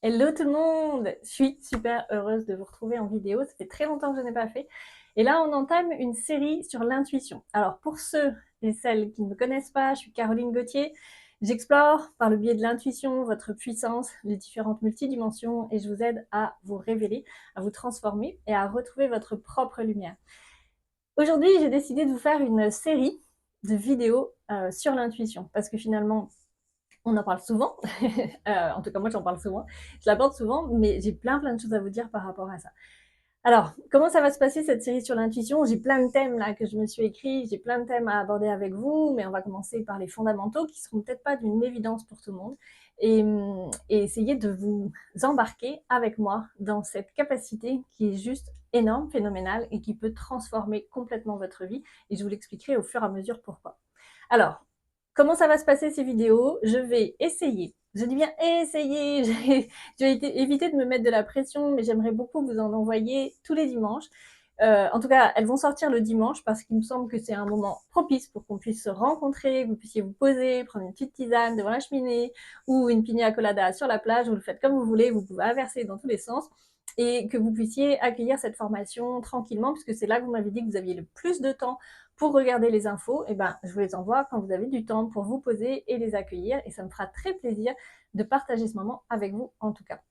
Hello tout le monde! Je suis super heureuse de vous retrouver en vidéo, ça fait très longtemps que je n'ai pas fait. Et là, on entame une série sur l'intuition. Alors pour ceux et celles qui ne me connaissent pas, je suis Caroline Gauthier. J'explore par le biais de l'intuition votre puissance, les différentes multidimensions et je vous aide à vous révéler, à vous transformer et à retrouver votre propre lumière. Aujourd'hui, j'ai décidé de vous faire une série de vidéos sur l'intuition parce que finalement, on en parle souvent, en tout cas moi j'en parle souvent, je l'aborde souvent, mais j'ai plein de choses à vous dire par rapport à ça. Alors, comment ça va se passer cette série sur l'intuition? J'ai plein de thèmes là que je me suis écrit, j'ai plein de thèmes à aborder avec vous, mais on va commencer par les fondamentaux qui seront peut-être pas d'une évidence pour tout le monde et essayer de vous embarquer avec moi dans cette capacité qui est juste énorme, phénoménale et qui peut transformer complètement votre vie et je vous l'expliquerai au fur et à mesure pourquoi. Alors, comment ça va se passer ces vidéos? Je vais essayer, je dis bien essayer, je vais éviter de me mettre de la pression, mais j'aimerais beaucoup vous en envoyer tous les dimanches. En tout cas, elles vont sortir le dimanche parce qu'il me semble que c'est un moment propice pour qu'on puisse se rencontrer, que vous puissiez vous poser, prendre une petite tisane devant la cheminée ou une pina colada sur la plage, vous le faites comme vous voulez, vous pouvez inverser dans tous les sens et que vous puissiez accueillir cette formation tranquillement puisque c'est là que vous m'avez dit que vous aviez le plus de temps pour regarder les infos. Et ben, je vous les envoie quand vous avez du temps pour vous poser et les accueillir et ça me fera très plaisir de partager ce moment avec vous en tout cas.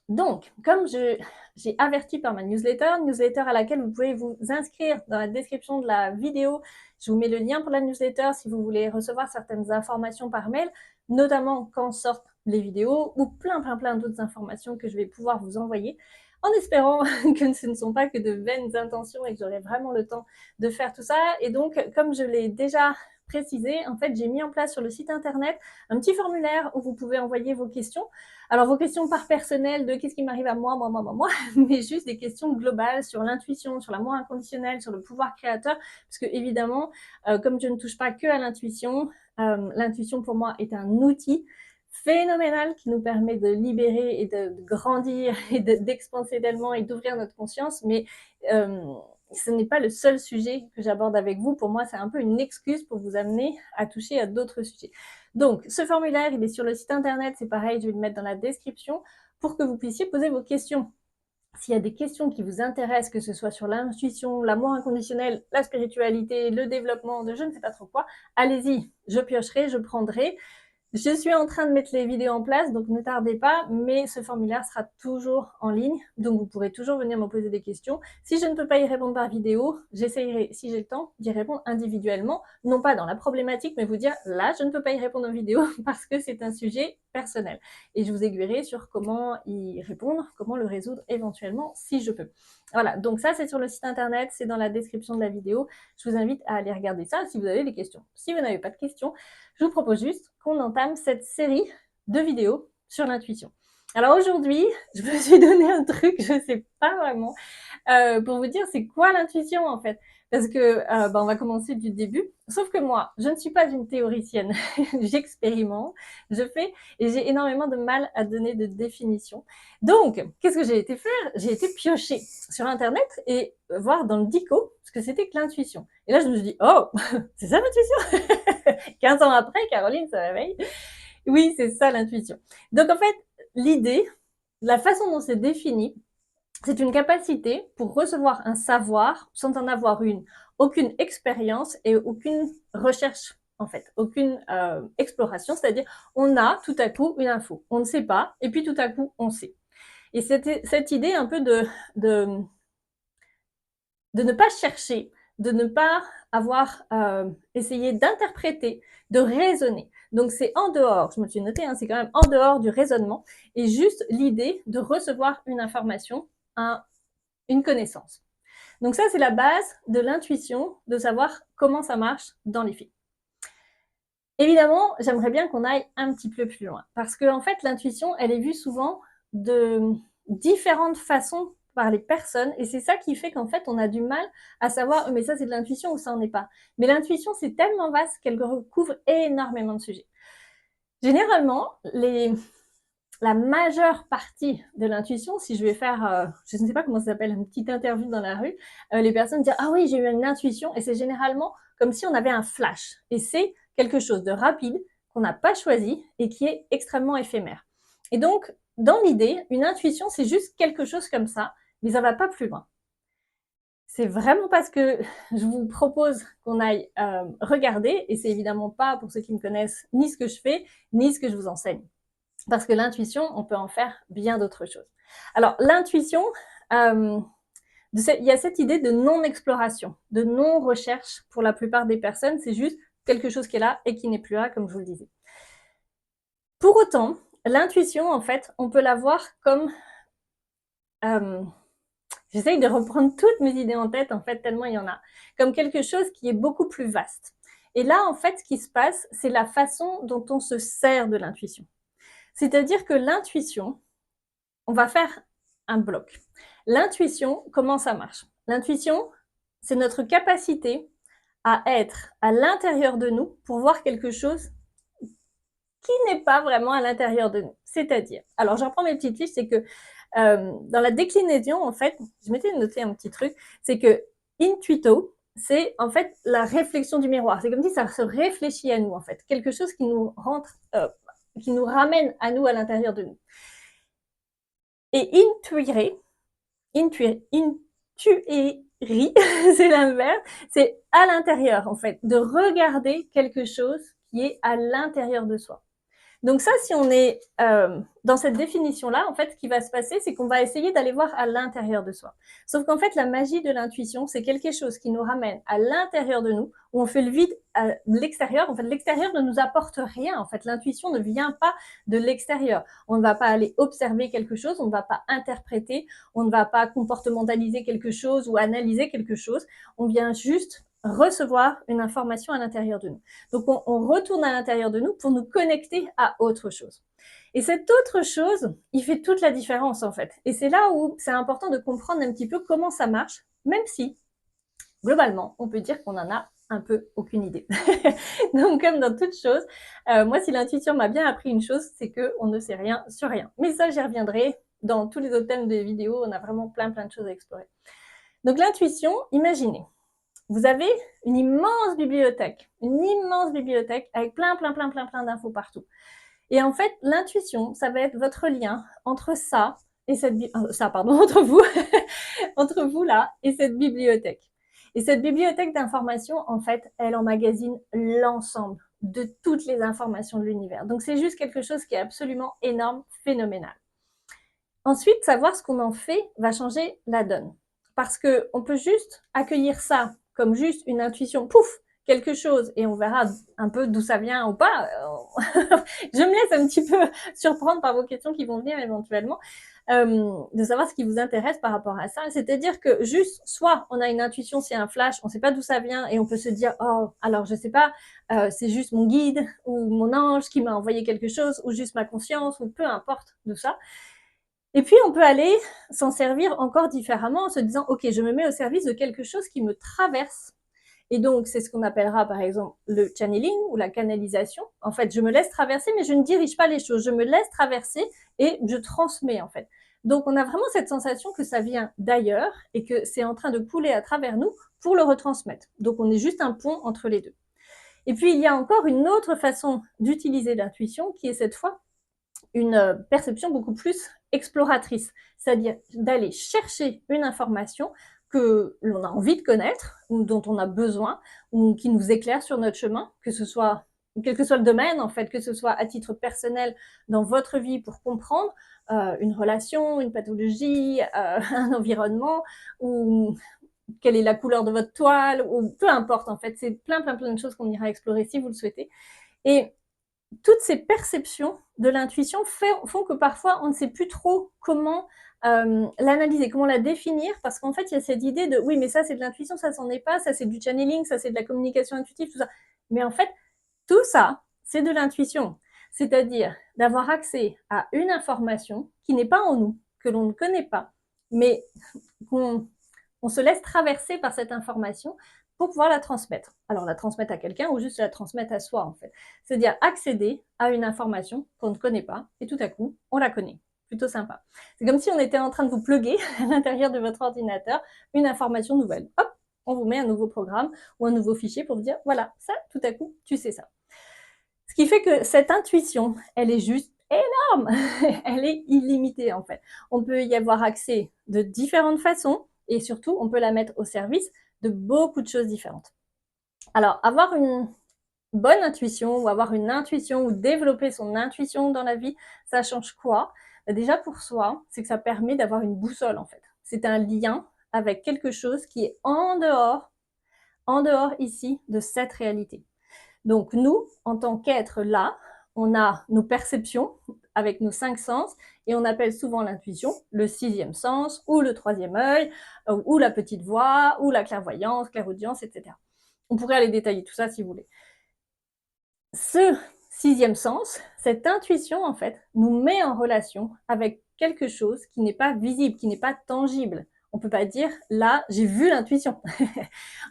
Donc, comme j'ai averti par ma newsletter à laquelle vous pouvez vous inscrire dans la description de la vidéo. Je vous mets le lien pour la newsletter si vous voulez recevoir certaines informations par mail, notamment quand sortent les vidéos ou plein d'autres informations que je vais pouvoir vous envoyer en espérant que ce ne sont pas que de vaines intentions et que j'aurai vraiment le temps de faire tout ça. Et donc, comme je l'ai déjà précisé, en fait, j'ai mis en place sur le site internet un petit formulaire où vous pouvez envoyer vos questions. Alors, vos questions par personnel de qu'est-ce qui m'arrive à moi, mais juste des questions globales sur l'intuition, sur l'amour inconditionnel, sur le pouvoir créateur, parce que évidemment, comme je ne touche pas que à l'intuition pour moi est un outil phénoménal qui nous permet de libérer et de grandir et d'expanser tellement et d'ouvrir notre conscience, mais ce n'est pas le seul sujet que j'aborde avec vous. Pour moi, c'est un peu une excuse pour vous amener à toucher à d'autres sujets. Donc, ce formulaire, il est sur le site internet, c'est pareil, je vais le mettre dans la description pour que vous puissiez poser vos questions. S'il y a des questions qui vous intéressent, que ce soit sur l'intuition, l'amour inconditionnel, la spiritualité, le développement de je ne sais pas trop quoi, allez-y, je piocherai, je prendrai. Je suis en train de mettre les vidéos en place, donc ne tardez pas, mais ce formulaire sera toujours en ligne, donc vous pourrez toujours venir me poser des questions. Si je ne peux pas y répondre par vidéo, j'essayerai, si j'ai le temps, d'y répondre individuellement, non pas dans la problématique, mais vous dire, là, je ne peux pas y répondre en vidéo parce que c'est un sujet personnel. Et je vous aiguillerai sur comment y répondre, comment le résoudre éventuellement, si je peux. Voilà, donc ça, c'est sur le site internet, c'est dans la description de la vidéo. Je vous invite à aller regarder ça si vous avez des questions. Si vous n'avez pas de questions, je vous propose juste qu'on entame cette série de vidéos sur l'intuition. Alors aujourd'hui, je me suis donné un truc, je ne sais pas vraiment, pour vous dire c'est quoi l'intuition en fait. Parce que on va commencer du début. Sauf que moi, je ne suis pas une théoricienne. J'expérimente, je fais, et j'ai énormément de mal à donner de définition. Donc, qu'est-ce que j'ai été faire? J'ai été piocher sur Internet et voir dans le dico ce que c'était que l'intuition. Et là, je me suis dit, oh, c'est ça l'intuition? 15 ans après, Caroline se réveille. Oui, c'est ça l'intuition. Donc en fait, l'idée, la façon dont c'est défini, c'est une capacité pour recevoir un savoir sans en avoir aucune expérience et aucune recherche en fait, aucune exploration, c'est-à-dire on a tout à coup une info, on ne sait pas, et puis tout à coup on sait. Et cette idée un peu de, de ne pas chercher, de ne pas avoir essayé d'interpréter, de raisonner. Donc c'est en dehors, je me suis noté, hein, c'est quand même en dehors du raisonnement, et juste l'idée de recevoir une information, une connaissance. Donc ça, c'est la base de l'intuition, de savoir comment ça marche dans les films. Évidemment, j'aimerais bien qu'on aille un petit peu plus loin, parce que en fait, l'intuition, elle est vue souvent de différentes façons par les personnes, et c'est ça qui fait qu'en fait, on a du mal à savoir, mais ça c'est de l'intuition ou ça en est pas. Mais l'intuition, c'est tellement vaste qu'elle recouvre énormément de sujets. Généralement, la majeure partie de l'intuition, si je vais faire, je ne sais pas comment ça s'appelle, une petite interview dans la rue, les personnes disent ah oui, j'ai eu une intuition, et c'est généralement comme si on avait un flash. Et c'est quelque chose de rapide qu'on n'a pas choisi et qui est extrêmement éphémère. Et donc, dans l'idée, une intuition, c'est juste quelque chose comme ça, mais ça va pas plus loin. C'est vraiment pas ce que je vous propose qu'on aille regarder, et c'est évidemment pas, pour ceux qui me connaissent, ni ce que je fais, ni ce que je vous enseigne. Parce que l'intuition, on peut en faire bien d'autres choses. Alors, l'intuition, il y a cette idée de non-exploration, de non-recherche pour la plupart des personnes. C'est juste quelque chose qui est là et qui n'est plus là, comme je vous le disais. Pour autant, l'intuition, en fait, on peut la voir comme... j'essaye de reprendre toutes mes idées en tête, en fait, tellement il y en a. Comme quelque chose qui est beaucoup plus vaste. Et là, en fait, ce qui se passe, c'est la façon dont on se sert de l'intuition. C'est-à-dire que l'intuition, on va faire un bloc. L'intuition, comment ça marche? L'intuition, c'est notre capacité à être à l'intérieur de nous pour voir quelque chose qui n'est pas vraiment à l'intérieur de nous. C'est-à-dire, alors je reprends mes petites fiches, c'est que dans la déclinaison, en fait, je m'étais noté un petit truc, c'est que intuito, c'est en fait la réflexion du miroir. C'est comme si ça se réfléchit à nous, en fait. Quelque chose qui nous rentre, qui nous ramène à nous, à l'intérieur de nous. Et intuiri, c'est l'inverse, c'est à l'intérieur, en fait, de regarder quelque chose qui est à l'intérieur de soi. Donc ça, si on est dans cette définition-là, en fait, ce qui va se passer, c'est qu'on va essayer d'aller voir à l'intérieur de soi. Sauf qu'en fait, la magie de l'intuition, c'est quelque chose qui nous ramène à l'intérieur de nous, où on fait le vide à l'extérieur. En fait, l'extérieur ne nous apporte rien. En fait, l'intuition ne vient pas de l'extérieur. On ne va pas aller observer quelque chose, on ne va pas interpréter, on ne va pas comportementaliser quelque chose ou analyser quelque chose. On vient juste recevoir une information à l'intérieur de nous. Donc, on retourne à l'intérieur de nous pour nous connecter à autre chose. Et cette autre chose, il fait toute la différence, en fait. Et c'est là où c'est important de comprendre un petit peu comment ça marche, même si, globalement, on peut dire qu'on en a un peu aucune idée. Donc, comme dans toute chose, moi, si l'intuition m'a bien appris une chose, c'est qu'on ne sait rien sur rien. Mais ça, j'y reviendrai dans tous les autres thèmes des vidéos. On a vraiment plein de choses à explorer. Donc, l'intuition, imaginez. Vous avez une immense bibliothèque avec plein d'infos partout. Et en fait, l'intuition, ça va être votre lien entre ça et entre vous, entre vous là et cette bibliothèque. Et cette bibliothèque d'informations, en fait, elle emmagasine l'ensemble de toutes les informations de l'univers. Donc, c'est juste quelque chose qui est absolument énorme, phénoménal. Ensuite, savoir ce qu'on en fait va changer la donne. Parce qu'on peut juste accueillir ça comme juste une intuition, pouf, quelque chose, et on verra un peu d'où ça vient ou pas. Je me laisse un petit peu surprendre par vos questions qui vont venir éventuellement, de savoir ce qui vous intéresse par rapport à ça. C'est-à-dire que juste, soit on a une intuition, c'est un flash, on ne sait pas d'où ça vient, et on peut se dire, oh, alors je ne sais pas, c'est juste mon guide ou mon ange qui m'a envoyé quelque chose, ou juste ma conscience, ou peu importe de ça. Et puis, on peut aller s'en servir encore différemment en se disant, OK, je me mets au service de quelque chose qui me traverse. Et donc, c'est ce qu'on appellera, par exemple, le channeling ou la canalisation. En fait, je me laisse traverser, mais je ne dirige pas les choses. Je me laisse traverser et je transmets, en fait. Donc, on a vraiment cette sensation que ça vient d'ailleurs et que c'est en train de couler à travers nous pour le retransmettre. Donc, on est juste un pont entre les deux. Et puis, il y a encore une autre façon d'utiliser l'intuition qui est cette fois une perception beaucoup plus exploratrice, c'est-à-dire d'aller chercher une information que l'on a envie de connaître, ou dont on a besoin, ou qui nous éclaire sur notre chemin, que ce soit, quel que soit le domaine, en fait, que ce soit à titre personnel dans votre vie pour comprendre une relation, une pathologie, un environnement, ou quelle est la couleur de votre toile, ou peu importe, en fait, c'est plein de choses qu'on ira explorer si vous le souhaitez. Et toutes ces perceptions de l'intuition font que parfois on ne sait plus trop comment l'analyser, comment la définir, parce qu'en fait il y a cette idée de oui mais ça c'est de l'intuition, ça c'en est pas, ça c'est du channeling, ça c'est de la communication intuitive, tout ça. Mais en fait tout ça c'est de l'intuition, c'est-à-dire d'avoir accès à une information qui n'est pas en nous, que l'on ne connaît pas, mais qu'on se laisse traverser par cette information pour pouvoir la transmettre. Alors la transmettre à quelqu'un ou juste la transmettre à soi en fait. C'est-à-dire accéder à une information qu'on ne connaît pas et tout à coup on la connaît. Plutôt sympa. C'est comme si on était en train de vous plugger à l'intérieur de votre ordinateur une information nouvelle. Hop, on vous met un nouveau programme ou un nouveau fichier pour vous dire voilà, ça tout à coup tu sais ça. Ce qui fait que cette intuition, elle est juste énorme. Elle est illimitée en fait. On peut y avoir accès de différentes façons et surtout, on peut la mettre au service de beaucoup de choses différentes. Alors, avoir une bonne intuition ou avoir une intuition ou développer son intuition dans la vie, ça change quoi? Déjà pour soi, c'est que ça permet d'avoir une boussole en fait. C'est un lien avec quelque chose qui est en dehors ici de cette réalité. Donc nous, en tant qu'être là, on a nos perceptions avec nos 5 sens et on appelle souvent l'intuition le 6e sens ou le 3e œil ou la petite voix ou la clairvoyance, clairaudience, etc. On pourrait aller détailler tout ça si vous voulez. Ce 6e sens, cette intuition en fait, nous met en relation avec quelque chose qui n'est pas visible, qui n'est pas tangible. On ne peut pas dire là j'ai vu l'intuition.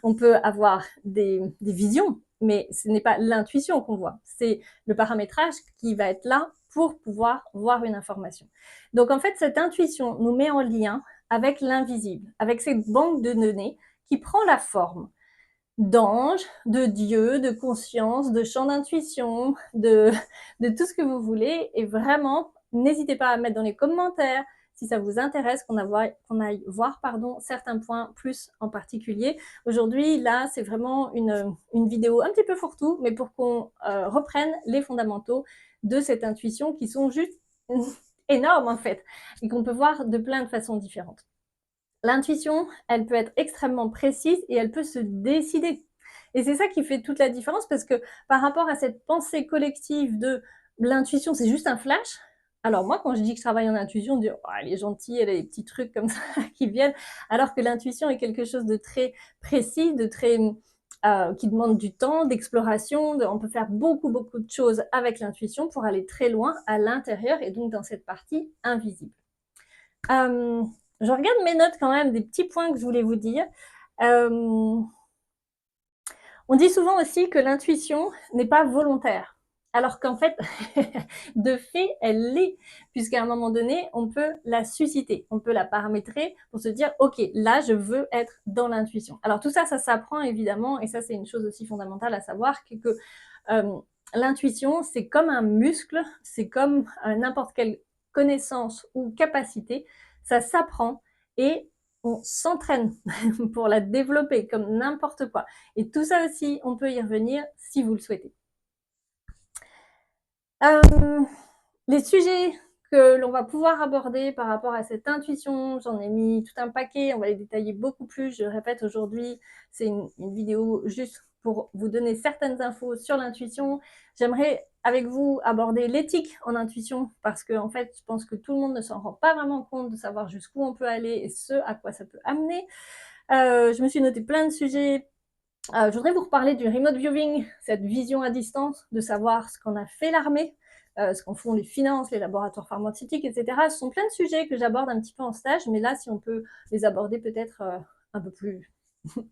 On peut avoir des visions, mais ce n'est pas l'intuition qu'on voit, c'est le paramétrage qui va être là pour pouvoir voir une information. Donc en fait, cette intuition nous met en lien avec l'invisible, avec cette banque de données qui prend la forme d'ange, de Dieu, de conscience, de champ d'intuition, de tout ce que vous voulez. Et vraiment, n'hésitez pas à mettre dans les commentaires si ça vous intéresse qu'on aille voir certains points plus en particulier. Aujourd'hui, là, c'est vraiment une vidéo un petit peu fourre-tout, mais pour qu'on reprenne les fondamentaux de cette intuition qui sont juste énormes en fait, et qu'on peut voir de plein de façons différentes. L'intuition, elle peut être extrêmement précise et elle peut se décider. Et c'est ça qui fait toute la différence parce que par rapport à cette pensée collective de l'intuition, c'est juste un flash. Alors moi, quand je dis que je travaille en intuition, on dit oh, elle est gentille, elle a des petits trucs comme ça qui viennent, alors que l'intuition est quelque chose de très précis, de très qui demande du temps, d'exploration. On peut faire beaucoup de choses avec l'intuition pour aller très loin à l'intérieur et donc dans cette partie invisible. Je regarde mes notes quand même, des petits points que je voulais vous dire. On dit souvent aussi que l'intuition n'est pas volontaire, alors qu'en fait, de fait, elle l'est, puisqu'à un moment donné, on peut la susciter, on peut la paramétrer pour se dire, ok, là, je veux être dans l'intuition. Alors tout ça, ça s'apprend évidemment, et ça, c'est une chose aussi fondamentale à savoir, que l'intuition, c'est comme un muscle, c'est comme n'importe quelle connaissance ou capacité, ça s'apprend et on s'entraîne pour la développer comme n'importe quoi. Et tout ça aussi, on peut y revenir si vous le souhaitez. Les sujets que l'on va pouvoir aborder par rapport à cette intuition, j'en ai mis tout un paquet, on va les détailler beaucoup plus. Je le répète, aujourd'hui, c'est une vidéo juste pour vous donner certaines infos sur l'intuition. J'aimerais avec vous aborder l'éthique en intuition parce que en fait, je pense que tout le monde ne s'en rend pas vraiment compte de savoir jusqu'où on peut aller et ce à quoi ça peut amener. Je me suis noté plein de sujets. Je voudrais vous reparler du remote viewing, cette vision à distance, de savoir ce qu'en a fait l'armée, ce qu'en font les finances, les laboratoires pharmaceutiques, etc. Ce sont plein de sujets que j'aborde un petit peu en stage, mais là, si on peut les aborder peut-être un peu plus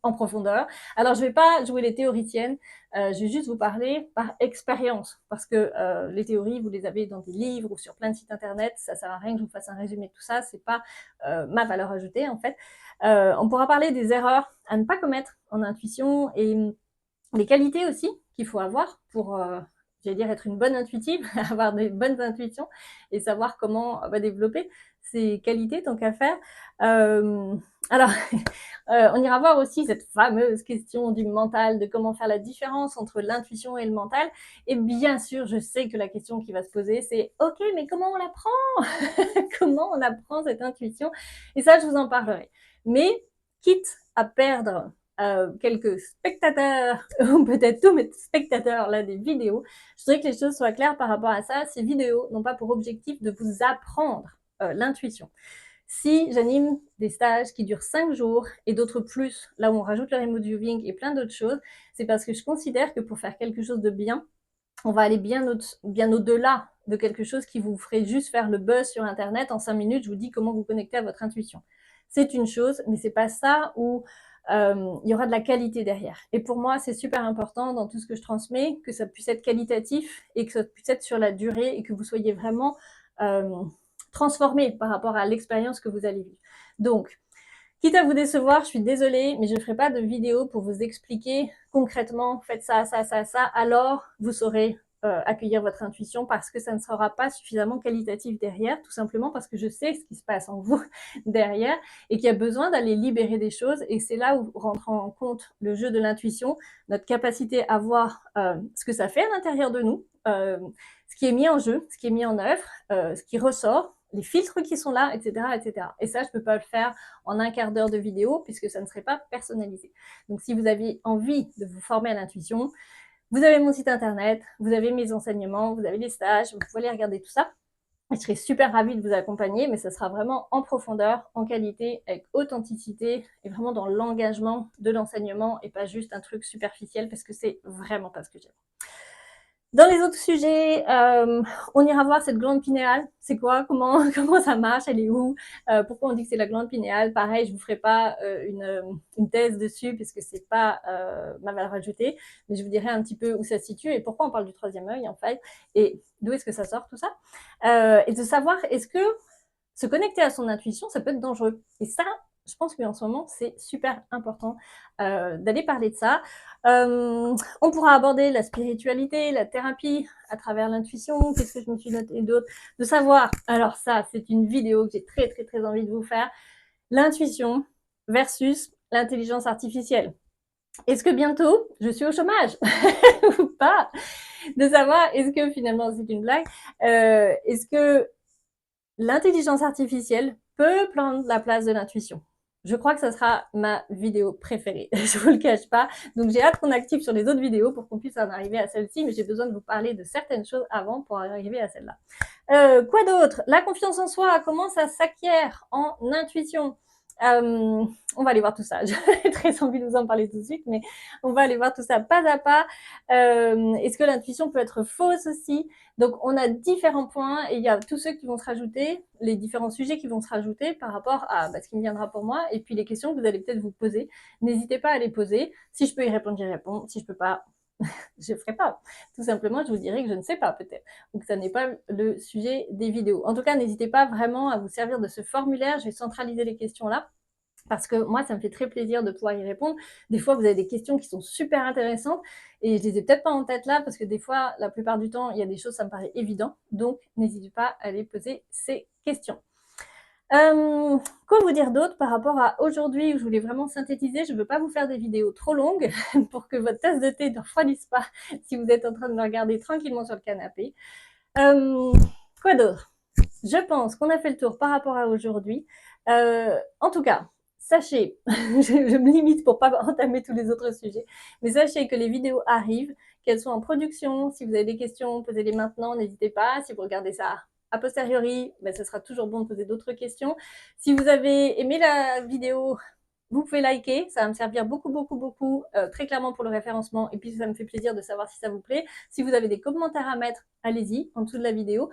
en profondeur. Alors, je ne vais pas jouer les théoriciennes, je vais juste vous parler par expérience, parce que les théories, vous les avez dans des livres ou sur plein de sites internet, ça ne sert à rien que je vous fasse un résumé de tout ça, c'est pas ma valeur ajoutée en fait. On pourra parler des erreurs à ne pas commettre en intuition et les qualités aussi qu'il faut avoir pour, j'allais dire, être une bonne intuitive, avoir des bonnes intuitions et savoir comment développer ces qualités tant qu'à faire. Alors, on ira voir aussi cette fameuse question du mental, de comment faire la différence entre l'intuition et le mental. Et bien sûr, je sais que la question qui va se poser, c'est « Ok, mais comment on l'apprend ?» Comment on apprend cette intuition? Et ça, je vous en parlerai. Mais quitte à perdre quelques spectateurs, ou peut-être tous mes spectateurs là des vidéos, je voudrais que les choses soient claires par rapport à ça. Ces vidéos n'ont pas pour objectif de vous apprendre l'intuition. Si j'anime des stages qui durent 5 jours et d'autres plus, là où on rajoute le remote viewing et plein d'autres choses, c'est parce que je considère que pour faire quelque chose de bien, on va aller bien au-delà de quelque chose qui vous ferait juste faire le buzz sur Internet. En 5 minutes, je vous dis comment vous connecter à votre intuition. C'est une chose, mais c'est pas ça où il y aura de la qualité derrière. Et pour moi, c'est super important dans tout ce que je transmets, que ça puisse être qualitatif et que ça puisse être sur la durée et que vous soyez vraiment transformé par rapport à l'expérience que vous allez vivre. Donc, quitte à vous décevoir, je suis désolée, mais je ne ferai pas de vidéo pour vous expliquer concrètement, faites ça, ça, ça, ça, alors vous saurez accueillir votre intuition parce que ça ne sera pas suffisamment qualitatif derrière, tout simplement parce que je sais ce qui se passe en vous derrière et qu'il y a besoin d'aller libérer des choses. Et c'est là où rentre en compte le jeu de l'intuition, notre capacité à voir ce que ça fait à l'intérieur de nous, ce qui est mis en jeu, ce qui est mis en œuvre, ce qui ressort, les filtres qui sont là, etc., etc. Et ça, je ne peux pas le faire en un quart d'heure de vidéo puisque ça ne serait pas personnalisé. Donc, si vous avez envie de vous former à l'intuition, vous avez mon site internet, vous avez mes enseignements, vous avez les stages, vous pouvez aller regarder tout ça. Je serai super ravie de vous accompagner, mais ça sera vraiment en profondeur, en qualité, avec authenticité et vraiment dans l'engagement de l'enseignement et pas juste un truc superficiel parce que c'est vraiment pas ce que j'aime. Dans les autres sujets, on ira voir cette glande pinéale. C'est quoi? Comment ça marche? Elle est où? Pourquoi on dit que c'est la glande pinéale? Pareil, je vous ferai pas une thèse dessus puisque c'est pas ma valeur ajoutée, mais je vous dirai un petit peu où ça se situe et pourquoi on parle du troisième œil en fait et d'où est-ce que ça sort tout ça. Et de savoir est-ce que se connecter à son intuition, ça peut être dangereux. Et ça, je pense qu'en ce moment, c'est super important d'aller parler de ça. On pourra aborder la spiritualité, la thérapie à travers l'intuition. Qu'est-ce que je me suis noté d'autre? De savoir, alors ça, c'est une vidéo que j'ai très, très, très envie de vous faire. L'intuition versus l'intelligence artificielle. Est-ce que bientôt, je suis au chômage ou pas? De savoir, est-ce que finalement, c'est une blague? Est-ce que l'intelligence artificielle peut prendre la place de l'intuition? Je crois que ça sera ma vidéo préférée, je vous le cache pas. Donc j'ai hâte qu'on active sur les autres vidéos pour qu'on puisse en arriver à celle-ci, mais j'ai besoin de vous parler de certaines choses avant pour arriver à celle-là. Quoi d'autre? La confiance en soi, comment ça s'acquiert en intuition? On va aller voir tout ça. J'ai très envie de vous en parler tout de suite, mais on va aller voir tout ça pas à pas. Est-ce que l'intuition peut être fausse aussi? Donc, on a différents points et il y a tous ceux qui vont se rajouter, les différents sujets qui vont se rajouter par rapport à ce qui me viendra pour moi et puis les questions que vous allez peut-être vous poser. N'hésitez pas à les poser. Si je peux y répondre, j'y réponds. Si je peux pas, je ne ferai pas. Tout simplement, je vous dirai que je ne sais pas peut-être. Donc, ça n'est pas le sujet des vidéos. En tout cas, n'hésitez pas vraiment à vous servir de ce formulaire. Je vais centraliser les questions là. Parce que moi, ça me fait très plaisir de pouvoir y répondre. Des fois, vous avez des questions qui sont super intéressantes et je les ai peut-être pas en tête là parce que des fois, la plupart du temps, il y a des choses, ça me paraît évident. Donc, n'hésitez pas à aller poser ces questions. Quoi vous dire d'autre par rapport à aujourd'hui où je voulais vraiment synthétiser? Je ne veux pas vous faire des vidéos trop longues pour que votre tasse de thé ne refroidisse pas si vous êtes en train de me regarder tranquillement sur le canapé. Quoi d'autre? Je pense qu'on a fait le tour par rapport à aujourd'hui. En tout cas, sachez, je me limite pour pas entamer tous les autres sujets, mais sachez que les vidéos arrivent, qu'elles sont en production. Si vous avez des questions, posez-les maintenant, n'hésitez pas. Si vous regardez ça a posteriori, ce sera toujours bon de poser d'autres questions. Si vous avez aimé la vidéo, vous pouvez liker, ça va me servir beaucoup, beaucoup, beaucoup, très clairement pour le référencement, et puis ça me fait plaisir de savoir si ça vous plaît. Si vous avez des commentaires à mettre, allez-y, en dessous de la vidéo.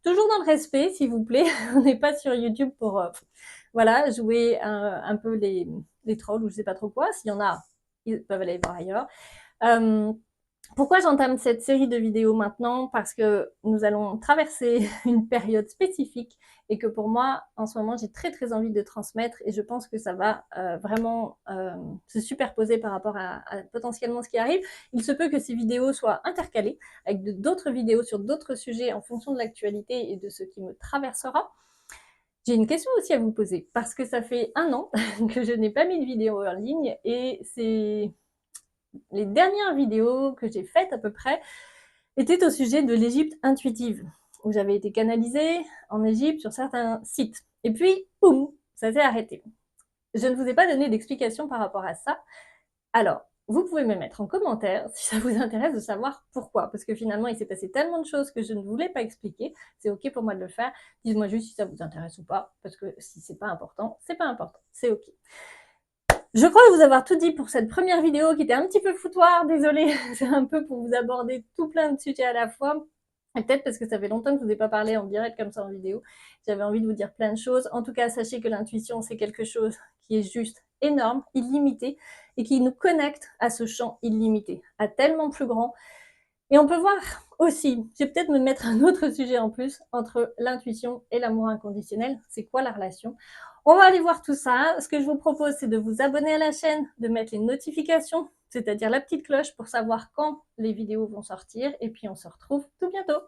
Toujours dans le respect, s'il vous plaît. On n'est pas sur YouTube pour voilà, jouer un peu les trolls ou je sais pas trop quoi. S'il y en a, ils peuvent aller voir ailleurs. Pourquoi j'entame cette série de vidéos maintenant? Parce que nous allons traverser une période spécifique et que pour moi, en ce moment, j'ai très très envie de transmettre et je pense que ça va vraiment se superposer par rapport à potentiellement ce qui arrive. Il se peut que ces vidéos soient intercalées avec d'autres vidéos sur d'autres sujets en fonction de l'actualité et de ce qui me traversera. J'ai une question aussi à vous poser parce que ça fait 1 an que je n'ai pas mis de vidéo en ligne et c'est les dernières vidéos que j'ai faites à peu près étaient au sujet de l'Égypte intuitive, où j'avais été canalisée en Égypte sur certains sites. Et puis, boum, ça s'est arrêté. Je ne vous ai pas donné d'explication par rapport à ça. Alors, vous pouvez me mettre en commentaire si ça vous intéresse de savoir pourquoi. Parce que finalement, il s'est passé tellement de choses que je ne voulais pas expliquer. C'est OK pour moi de le faire. Dites-moi juste si ça vous intéresse ou pas. Parce que si c'est pas important, c'est pas important. C'est OK. Je crois vous avoir tout dit pour cette première vidéo qui était un petit peu foutoir, désolée, c'est un peu pour vous aborder tout plein de sujets à la fois. Et peut-être parce que ça fait longtemps que je vous ai pas parlé en direct comme ça en vidéo. J'avais envie de vous dire plein de choses. En tout cas, sachez que l'intuition, c'est quelque chose qui est juste énorme, illimité, et qui nous connecte à ce champ illimité, à tellement plus grand. Et on peut voir aussi, je vais peut-être me mettre un autre sujet en plus, entre l'intuition et l'amour inconditionnel. C'est quoi la relation? On va aller voir tout ça. Ce que je vous propose, c'est de vous abonner à la chaîne, de mettre les notifications c'est-à-dire la petite cloche pour savoir quand les vidéos vont sortir. Et puis on se retrouve tout bientôt.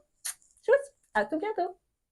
Tchuss, à tout bientôt.